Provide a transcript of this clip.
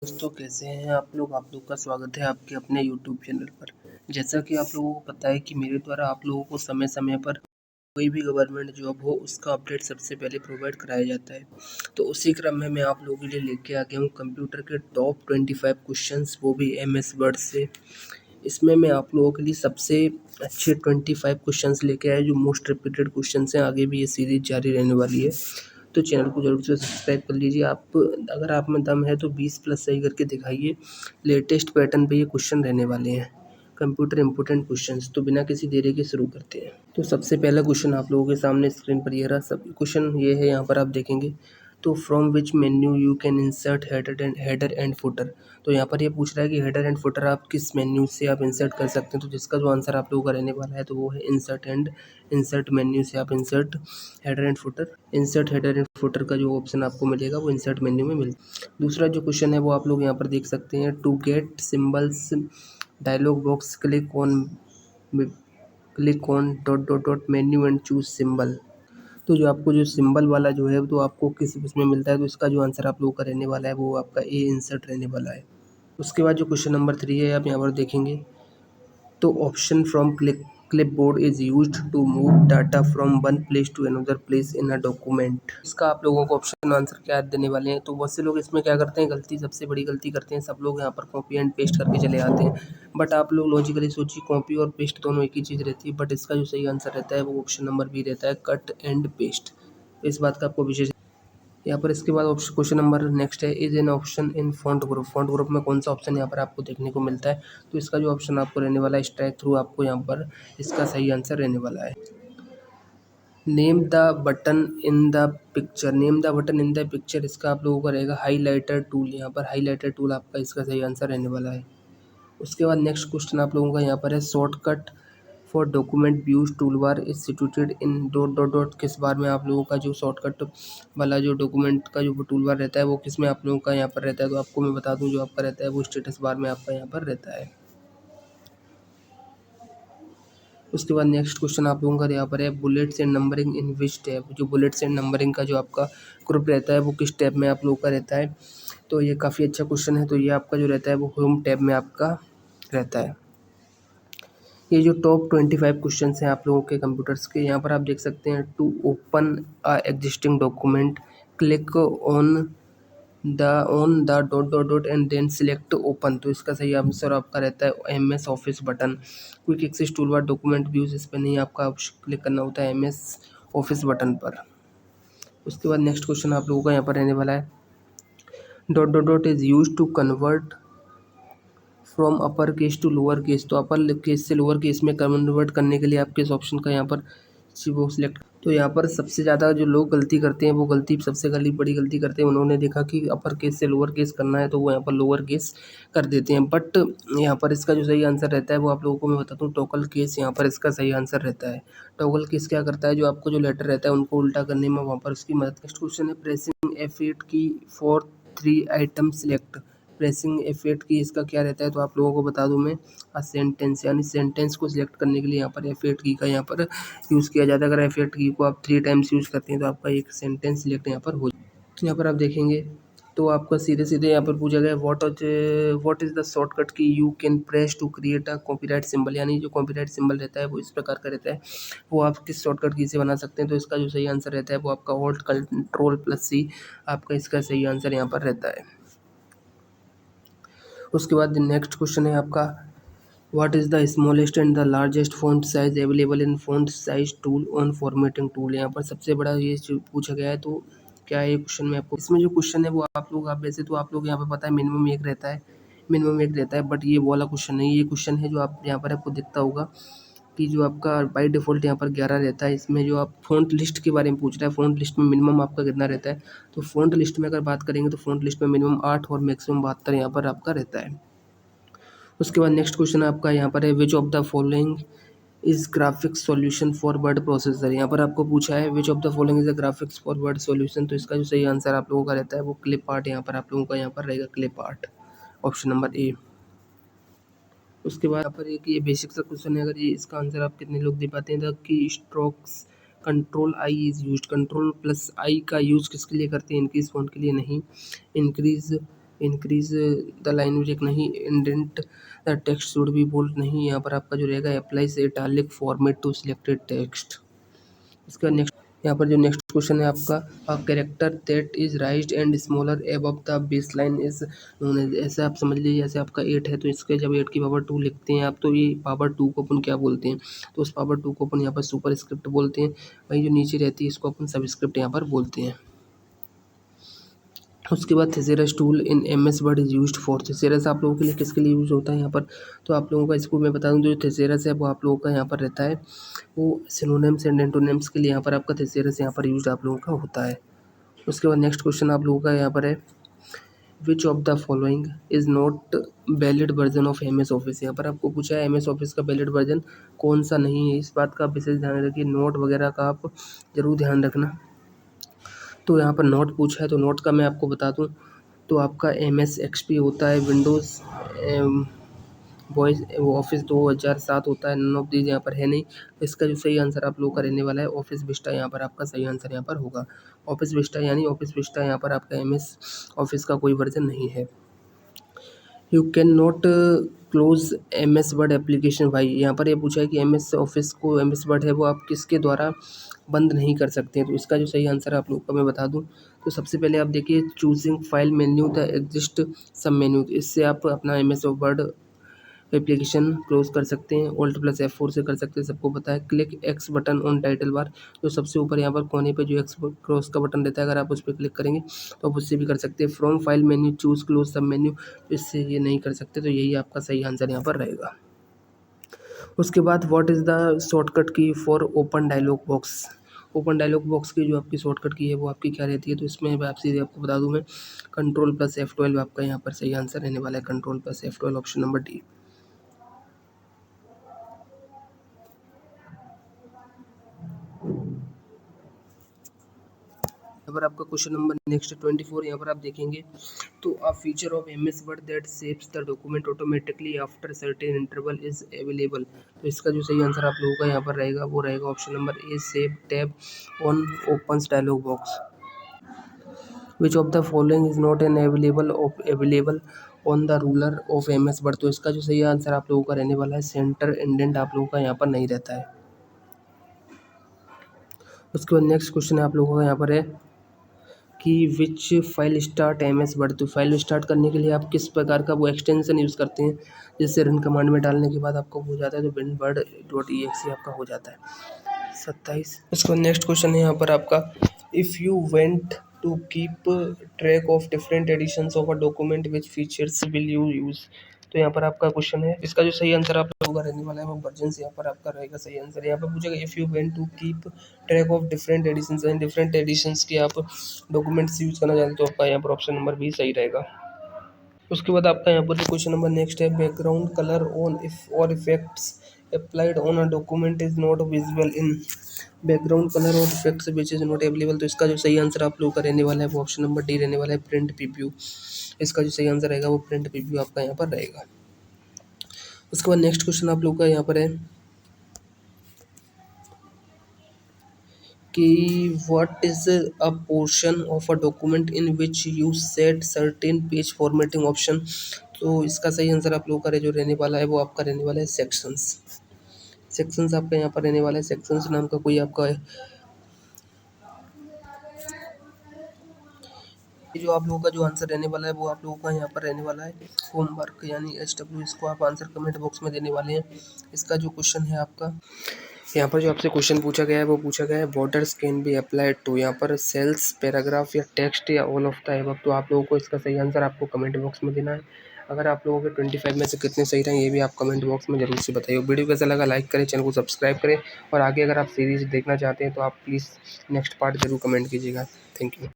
दोस्तों कैसे हैं आप लोग का स्वागत है आपके अपने यूट्यूब चैनल पर। जैसा कि आप लोगों को पता है कि मेरे द्वारा आप लोगों को समय समय पर कोई भी गवर्नमेंट जॉब हो उसका अपडेट सबसे पहले प्रोवाइड कराया जाता है। तो उसी क्रम में मैं आप लोगों के लिए लेके आ गया हूँ कंप्यूटर के टॉप 25 क्वेश्चंस, वो भी MS वर्ड से। इसमें मैं आप लोगों के लिए सबसे अच्छे 25 क्वेश्चंस लेके आया जो मोस्ट रिपीटेड क्वेश्चंस हैं। आगे भी ये सीरीज जारी रहने वाली है, तो चैनल को जरूर से सब्सक्राइब कर लीजिए। आप अगर आप में दम है तो 20 प्लस सही करके दिखाइए। लेटेस्ट पैटर्न पे ये क्वेश्चन रहने वाले हैं, कंप्यूटर इंपोर्टेंट क्वेश्चंस। तो बिना किसी देरी के शुरू करते हैं। तो सबसे पहला क्वेश्चन आप लोगों के सामने स्क्रीन पर ये रहा। सब क्वेश्चन ये है, यहाँ पर आप देखेंगे तो from which menu you can insert header and footer. तो यहाँ पर ये पूछ रहा है कि हेडर एंड फुटर आप किस मेन्यू से आप इंसर्ट कर सकते हैं। तो जिसका जो आंसर आप लोगों का रहने वाला है तो वो है इंसर्ट मेन्यू से आप इंसर्ट हेडर एंड फुटर का जो ऑप्शन आपको मिलेगा वो इंसर्ट मेन्यू में मिलेगा। दूसरा जो क्वेश्चन है वो आप लोग यहाँ पर देख सकते हैं, to get symbols dialog box click on dot dot dot menu and choose symbol. तो जो आपको जो सिंबल वाला जो है तो आपको किस उसमें मिलता है, तो इसका जो आंसर आप लोगों का रहने वाला है वो आपका ए इंसर्ट रहने वाला है। उसके बाद जो क्वेश्चन नंबर 3 है आप यहाँ पर देखेंगे तो option from clipboard is used to move data from one place to another place in a document. इसका आप लोगों को ऑप्शन आंसर क्या देने वाले हैं। तो बहुत से लोग इसमें क्या करते हैं, गलती सबसे बड़ी गलती करते हैं, सब लोग यहाँ पर कॉपी एंड पेस्ट करके चले आते हैं। बट आप लोग लॉजिकली सोचिए, कॉपी और पेस्ट दोनों एक ही चीज़ रहती है। बट इसका जो सही आंसर रहता है वो ऑप्शन नंबर बी रहता है, कट एंड पेस्ट। तो इस बात का आपको विशेष यहाँ पर। इसके बाद क्वेश्चन नंबर नेक्स्ट है, is an option in font group में कौन सा ऑप्शन यहाँ पर आपको देखने को मिलता है। तो इसका जो ऑप्शन आपको रहने वाला है स्ट्राइक थ्रू, आपको यहाँ पर इसका सही आंसर रहने वाला है। Name the button in the picture, इसका आप लोगों का रहेगा हाईलाइटर टूल। यहाँ पर हाईलाइटर टूल आपका इसका सही आंसर रहने वाला है। उसके बाद नेक्स्ट क्वेश्चन आप लोगों का यहाँ पर है, shortcut for document views tool bar is situated in dot dot dot. किस बार में आप लोगों का जो शॉर्टकट वाला जो डॉक्यूमेंट का जो टूल बार रहता है वो किस में आप लोगों का यहाँ पर रहता है। तो आपको मैं बता दूं जो आपका रहता है वो स्टेटस बार में आपका यहाँ पर रहता है। उसके बाद नेक्स्ट क्वेश्चन आप लोगों का यहाँ पर है, bullets and numbering in which tab. जो बुलेट्स एंड नंबरिंग का जो आपका ग्रुप रहता है वो किस टैब में आप लोगों का रहता है। तो ये काफ़ी अच्छा क्वेश्चन है। तो ये आपका जो रहता है वो होम टैब में आपका रहता है। ये जो टॉप 25 क्वेश्चन हैं आप लोगों के कंप्यूटर्स के, यहाँ पर आप देख सकते हैं, to open a existing document click on the dot dot dot and then select open. तो इसका सही आंसर आपका रहता है MS office button. Quick access tool bar document views, इस पर नहीं आपका क्लिक करना होता है MS ऑफिस बटन पर। उसके बाद नेक्स्ट क्वेश्चन आप लोगों का यहाँ पर रहने वाला है, dot dot dot is use to convert from upper case to lower case. तो अपर केस से लोअर केस में कन्वर्ट करने के लिए आप किस ऑप्शन का यहाँ पर वो सिलेक्ट। तो यहाँ पर सबसे ज़्यादा जो लोग गलती करते हैं वो गलती सबसे बड़ी गलती करते हैं, उन्होंने देखा कि अपर केस से लोअर केस करना है तो वो यहाँ पर लोअर केस कर देते हैं। बट यहाँ पर इसका जो सही आंसर रहता है वो आप लोगों को मैं बताता हूँ, टॉगल केस यहाँ पर इसका सही आंसर रहता है। टॉगल केस क्या करता है, जो आपको जो लेटर रहता है उनको उल्टा करने में वहाँ पर उसकी मदद। नेक्स्ट क्वेश्चन है, प्रेसिंग F8 की for 3 item select. Pressing F8 की इसका क्या रहता है, तो आप लोगों को बता दूं मैं, सेंटेंस, यानी सेंटेंस को सिलेक्ट करने के लिए यहाँ पर F8 की का यहाँ पर यूज़ किया जाता है। अगर F8 की को आप 3 टाइम्स यूज़ करते हैं तो आपका एक सेंटेंस सिलेक्ट यहाँ पर हो जाए। तो यहाँ पर आप देखेंगे तो आपका सीधे यहाँ पर पूछा गया, what is the shortcut key you can press to create a copyright symbol. यानी जो कॉपीराइट सिंबल रहता है वो इस प्रकार का रहता है, वो आप किस शॉर्टकट की से बना सकते हैं। तो इसका जो सही आंसर रहता है वो आपका Alt+C आपका इसका सही आंसर यहाँ पर रहता है। उसके बाद नेक्स्ट क्वेश्चन है आपका, what is the smallest and the largest font size available in font size tool on formatting tool. यहाँ पर सबसे बड़ा ये पूछा गया है। तो क्या है क्वेश्चन में आपको, इसमें जो क्वेश्चन है वो आप वैसे तो आप लोग यहाँ पर पता है मिनिमम एक रहता है, बट ये वाला क्वेश्चन नहीं, ये क्वेश्चन है जो आप यहाँ पर आपको दिखता होगा कि जो आपका बाय डिफ़ॉल्ट यहाँ पर 11 रहता है। इसमें जो आप फ़ॉन्ट लिस्ट के बारे में पूछ रहा है, फ़ॉन्ट लिस्ट में मिनिमम आपका कितना रहता है। तो फ़ॉन्ट लिस्ट में अगर बात करेंगे तो फ़ॉन्ट लिस्ट में मिनिमम 8 और मैक्सिमम 72 यहाँ पर आपका रहता है। उसके बाद नेक्स्ट क्वेश्चन आपका यहाँ पर है, which of the following is graphics solution for word processor. यहाँ पर आपको पूछा है which of the following is a graphics for word solution. तो इसका जो सही आंसर आप लोगों का रहता है वो क्लिप आर्ट, यहाँ पर आप लोगों का यहाँ पर रहेगा क्लिप आर्ट, ऑप्शन नंबर ए। उसके बाद यहाँ पर एक ये बेसिक सा क्वेश्चन है, अगर ये इसका आंसर आप कितने लोग दे पाते हैं, the key strokes Ctrl+I is used. Ctrl+I का यूज़ किसके लिए करते हैं, इंक्रीज फॉन्ट के लिए नहीं, increase increase the line break नहीं, indent the text should be bold नहीं, यहाँ पर आपका जो रहेगा applies italic format to selected text. इसका नेक्स्ट यहाँ पर जो नेक्स्ट क्वेश्चन है आपका, a character that is raised and smaller above the base line is known as, ऐसे आप समझ लीजिए जैसे आपका 8 है तो इसके जब 8 की पावर 2 लिखते हैं आप तो ये पावर 2 को अपन क्या बोलते हैं, तो उस पावर 2 को अपन यहाँ पर सुपर स्क्रिप्ट बोलते हैं। वही जो नीचे रहती है इसको अपन सबस्क्रिप्ट यहाँ पर बोलते हैं। उसके बाद thesaurus tool in MS Word is used for, thesaurus आप लोगों के लिए किसके लिए यूज होता है यहाँ पर, तो आप लोगों का इसको मैं बता दूं जो थेसेरस है वो आप लोगों का यहाँ पर रहता है वो सिनोनिम्स एंड एंटोनिम्स के लिए यहाँ पर आपका थेसेरस यहाँ पर यूज आप लोगों का होता है। उसके बाद नेक्स्ट क्वेश्चन आप लोगों का यहाँ पर है, which of the following is not valid version of M S office, यहाँ पर आपको पूछा है एम एस ऑफिस का वैलिड वर्जन कौन सा नहीं है, इस बात का विशेष ध्यान रखिए, नोट वगैरह का आप जरूर ध्यान रखना। तो यहाँ पर नोट पूछा है तो नोट का मैं आपको बता दूँ तो आपका एम एस एक्सपी होता है, विंडोज़ बॉयज़ वो ऑफिस 2007 होता है, नन ऑफ दीज यहाँ पर है नहीं। तो इसका जो सही आंसर आप लोगों का रहने वाला है ऑफिस विस्टा, यहाँ पर आपका सही आंसर यहाँ पर होगा ऑफिस विस्टा, यानी ऑफिस विस्टा यहाँ पर आपका एम एस ऑफिस का कोई वर्जन नहीं है। You can not close M S word application भाई, यहाँ पर ये पूछा है कि एम एस ऑफिस को एम एस वर्ड है वो आप किसके द्वारा बंद नहीं कर सकते हैं, तो इसका जो सही आंसर आप लोगों को मैं बता दूं तो सबसे पहले आप देखिए choosing file menu the exist sub menu, इससे आप अपना M S word application close कर सकते हैं, ऑल्ट प्लस F4 से कर सकते हैं, सबको पता है। Click x button on title bar, जो सबसे ऊपर यहाँ पर कोने पे जो एक्स क्रॉस का बटन रहता है अगर आप उस पर क्लिक करेंगे तो आप उससे भी कर सकते हैं। From file menu choose close सब मेन्यू, इससे ये नहीं कर सकते, तो यही आपका सही आंसर यहाँ पर रहेगा। उसके बाद what is the shortcut key for open dialog box, open dialog box की जो आपकी शॉर्टकट की है वो आपकी क्या रहती है, तो इसमें आप सीधे आपको बता दूं मैं कंट्रोल प्लस F12 आपका यहाँ पर सही आंसर रहने वाला है, control plus F12 option number D. यहाँ पर आपका क्वेश्चन नंबर नेक्स्ट 24 यहाँ पर आप देखेंगे तो a feature of M S word that saves the document automatically after certain interval is available, तो इसका जो सही आंसर आप लोगों का यहाँ पर रहेगा वो रहेगा option number A, save tab on opens dialog box. Which of the following is not an available on the ruler of M S word, तो इसका जो सही आंसर आप लोगों का रहने वाला है सेंटर इंडेंट आप लोगों का यहाँ पर नहीं रहता है। उसके बाद नेक्स्ट क्वेश्चन है आप लोगों का यहाँ पर है कि which file start M S word, तो फाइल स्टार्ट करने के लिए आप किस प्रकार का वो एक्सटेंशन यूज़ करते हैं, जिससे रन कमांड में डालने के बाद आपको हो जाता है तो winword.exe आपका हो जाता है 27। उसके बाद नेक्स्ट क्वेश्चन है यहाँ पर आपका, if you want to keep track of different editions of a document which features will you use, तो यहाँ पर आपका क्वेश्चन है, इसका जो सही आंसर आप लोगों का रहने वाला है वो वर्जन से यहाँ पर आपका रहेगा सही आंसर। यहाँ पर पूछेगा if you want to keep track of different editions and different editions के आप डॉक्यूमेंट्स यूज़ करना चाहते हो तो आपका यहाँ पर ऑप्शन नंबर बी सही रहेगा। उसके बाद आपका यहाँ पर जो क्वेश्चन नंबर नेक्स्ट है, बैकग्राउंड कलर ऑन इफ और effects applied on a document is not visible in, background colour और effects which is not available, तो इसका जो सही आंसर आप लोगों का रहने वाला है वो ऑप्शन नंबर डी रहने वाला है, प्रिंट प्रीव्यू, इसका जो सही आंसर रहेगा वो प्रिंट प्रीव्यू आपका यहाँ पर रहेगा। उसके बाद नेक्स्ट क्वेश्चन आप लोगों का यहाँ पर है कि what is a portion of a document in which you set certain page formatting option, तो इसका सही आंसर आप लोगों का जो रहने वाला है वो आपका रहने वाला है सेक्शंस, सेक्शंस आपका यहाँ पर रहने वाला है, सेक्शंस नाम का कोई आपका है जो आप लोगों का जो आंसर रहने वाला है वो आप लोगों का यहाँ पर रहने वाला है होमवर्क यानी HW, इसको आप आंसर कमेंट बॉक्स में देने वाले हैं। इसका जो क्वेश्चन है आपका यहाँ पर जो आपसे क्वेश्चन पूछा गया है वो पूछा गया है borders can be applied to, यहाँ पर सेल्स पैराग्राफ या टेक्स्ट या ऑल ऑफ द अबव, तो आप लोगों को इसका सही आंसर आपको कमेंट बॉक्स में देना है। अगर आप लोगों के 25 में से कितने सही रहे ये भी आप कमेंट बॉक्स में जरूर से बताइए। वीडियो कैसा लगा लाइक करें, चैनल को सब्सक्राइब करें और आगे अगर आप सीरीज़ देखना चाहते हैं तो आप प्लीज़ नेक्स्ट पार्ट जरूर कमेंट कीजिएगा। Thank you.